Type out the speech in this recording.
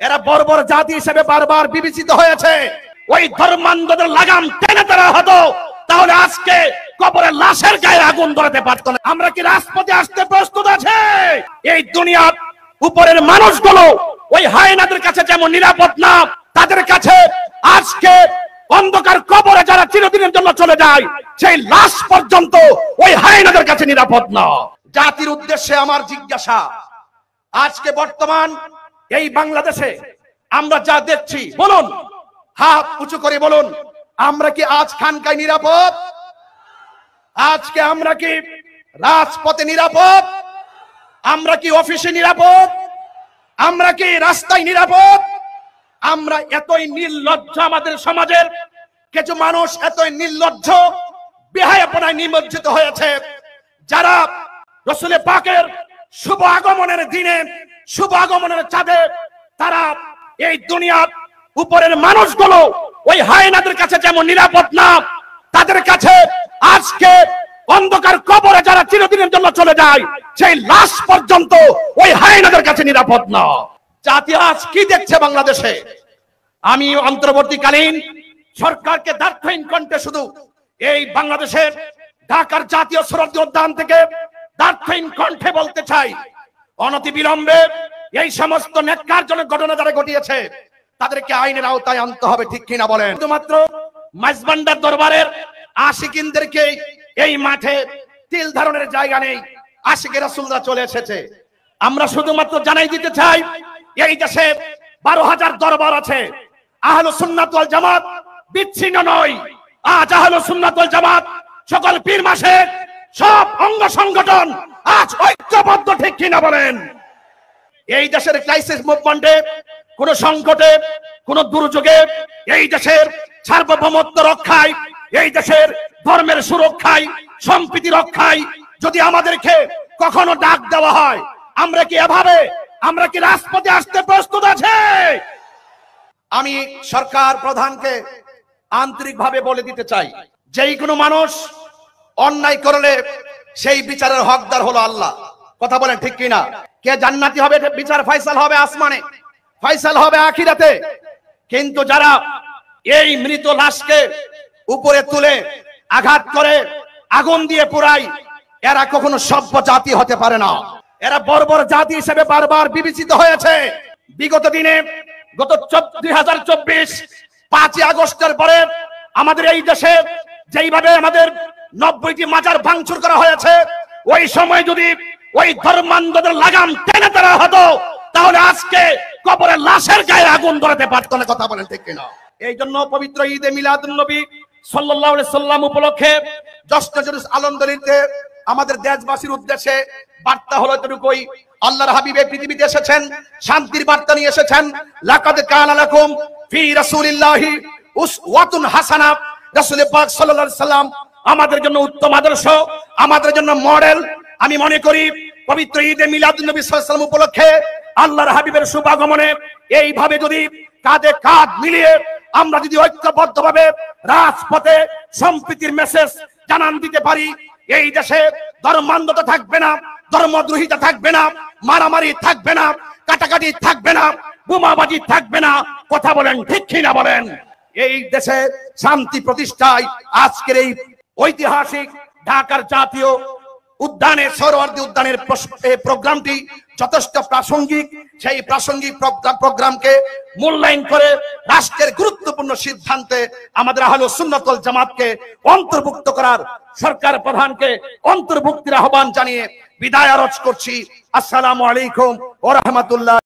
এরা বর্বর জাতি হিসেবে বারবার বিবেচিত হয়েছে। ওই ধর্মান্ধদের লাগাম টেনে ধরা হতো, তাহলে আজকে কবরের লাশের গায়ে আগুন ধরাতে পারতো না। আমরা কি রাজপথে আসতে প্রস্তুত আছে? এই দুনিয়ার উপরের মানুষগুলো ওই হায়নাদের কাছে যেমন নিরাপদ না, তাদের কাছে আজকে অন্ধকার কবরে যারা চিরদিনের জন্য চলে যায়, সেই লাশ পর্যন্ত ওই হায়নাদের কাছে নিরাপদ না। জাতির উদ্দেশ্যে আমার জিজ্ঞাসা, আজকে বর্তমান এই বাংলাদেশে আমরা যা দেখছি, বলুন, হাত উঁচু করে বলুন, আমরা কি আজ খানকায় নিরাপদ? আজকে আমরা কি রাজপথে নিরাপদ? আমরা কি অফিসে নিরাপদ? আমরা কি রাস্তায় নিরাপদ? আমরা এতই নির্লজ্জ, আমাদের সমাজের কিছু মানুষ এতই নির্লজ্জ, বেহায়াপনায় নিমজ্জিত হয়েছে, যারা রাসূল পাকের শুভ আগমনের দিনে, শুভ আগমনের চাঁদে তারা এই দুনিয়ার উপরের মানুষগুলো ওই হায়নাদের কাছে যেমন নিরাপদ না, তাদের কাছে আজকে অন্ধকার কবরে যারা চিরদিনের জন্য চলে যায়, সেই লাশ পর্যন্ত ওই হায়নাদের কাছে নিরাপদ না। জাতি আজ কি দেখছে বাংলাদেশে? আমি অন্তর্বর্তীকালীন সরকারকে দার্থহীন কণ্ঠে শুধু এই বাংলাদেশের ঢাকার জাতীয় সরোবর উদ্যান থেকে দার্থহীন কণ্ঠে বলতে চাই, অনতিবিলম্বে এই সমস্ত ন্যাক্কারজনক ঘটনা যারা ঘটিয়েছে তাদেরকে আইনের আওতায় আনতে হবে, ঠিক কিনা বলেন? শুধুমাত্র মাইজবান্ডার দরবারের আশিকিনদেরকে এই মাঠে তিল ধারণের জায়গা নেই, আশিকে রাসূলরা চলে এসেছে। আমরা শুধুমাত্র জানাই দিতে চাই, এই দেশে 12,000 দরবার আছে। আহলুস সুন্নাত ওয়াল জামাত বিচ্ছিন্ন নয়। আজ আহলুস সুন্নাত ওয়াল জামাত সকল পীর মাসের সব অঙ্গ সংগঠন আজ ঐক্যবদ্ধ, ঠিক কিনা বলেন? এই দেশের ক্রাইসিস মুভমেন্টে, কোন সংকটে, কোন দুর্যোগে, এই দেশের সার্বভৌমত্ব রক্ষায়, এই দেশের ধর্মের সুরক্ষায়, সম্প্রীতি রক্ষায় যদি আমাদেরকে কখনো ডাক দেওয়া হয়, আমরা কি এভাবে, আমরা কি রাজপথে আসতে প্রস্তুত আছে? আমি সরকার প্রধানকে আন্তরিকভাবে বলে দিতে চাই, যেই কোনো মানুষ অন্যায় করলে সেই বিচারের হকদার হলো আল্লাহ। কথা বলেন, ঠিক কিনা? কে জান্নাতি হবে, বিচার ফয়সাল হবে আসমানে, ফয়সাল হবে আখিরাতে। কিন্তু যারা এই মৃত লাশকে উপরে তুলে আঘাত করে আগুন দিয়ে পোড়ায়, এরা কখনো সভ্য জাতি হতে পারে না। এরা বর্বর জাতি হিসেবে বারবার বিবেচিত হয়েছে। বিগত দিনে, গত 2024 5ই আগস্টের পরে আমাদের এই দেশে যেইভাবে আমাদের 90টি মাজার ভাঙচুর করা হয়েছে, ওই সময় যদি ওই ধর্মান্ধদের লাগাম টেনে ধরা হতো, তাহলে আজকে কবরের লাশের গায়ে আগুন ধরাতে পারতো না। কথা বলেন, ঠিক কিনা? এই জন্য পবিত্র ঈদে মিলাদুন নবী সাল্লাল্লাহু আলাইহি সাল্লাম উপলক্ষে জশ্ন জুলুস আলমদরিতে আমাদের দেশবাসীর উদ্দেশ্যে বার্তা হলো এতটুকুই, আল্লাহর হাবিব এই পৃথিবীতে এসেছেন, শান্তির বার্তা নিয়ে এসেছেন। লাকাদ কানা লাকুম ফি রাসূলিল্লাহি উসওয়াতুন হাসানা। রাসূল পাক সাল্লাল্লাহু আলাইহি সাল্লাম আমাদের জন্য উত্তম আদর্শ, আমাদের জন্য মডেল। আমি মনে করি পবিত্র ঈদে মিলাদুন নবী সাল্লাল্লাহু আলাইহি সাল্লাম উপলক্ষে আল্লাহর হাবিবের শুভ আগমনে এইভাবে যদি কাঁধে কাঁধ মিলিয়ে আমরা যদি ঐক্যবদ্ধভাবে রাজপথে সম্প্রীতির মেসেজ জানান দিতে পারি, এই দেশে ধর্মান্ধতা থাকবে না, ধর্মদ্রোহিতা থাকবে না, মারামারি থাকবে না, কাটাকাটি থাকবে না, বোমাবাজি থাকবে না। কথা বলেন, ঠিক কিনা বলেন? এই দেশে শান্তি প্রতিষ্ঠায় আজকের এই ঐতিহাসিক ঢাকার জাতীয় উদ্যানে, সৌরওয়ার্দী উদ্যানের প্রোগ্রামটি যথেষ্ট প্রাসঙ্গিক। সেই প্রাসঙ্গিক প্রোগ্রামকে মূল্যায়ন করে রাষ্ট্রের গুরুত্বপূর্ণ সিদ্ধান্তে আমাদের আহলুস সুন্নাত ওয়াল জামাতকে অন্তর্ভুক্ত করার সরকার প্রধানকে অন্তর্ভুক্তির আহ্বান জানিয়ে বিদায় আরজ করছি। আসসালামু আলাইকুম ওয়া রাহমাতুল্লাহ।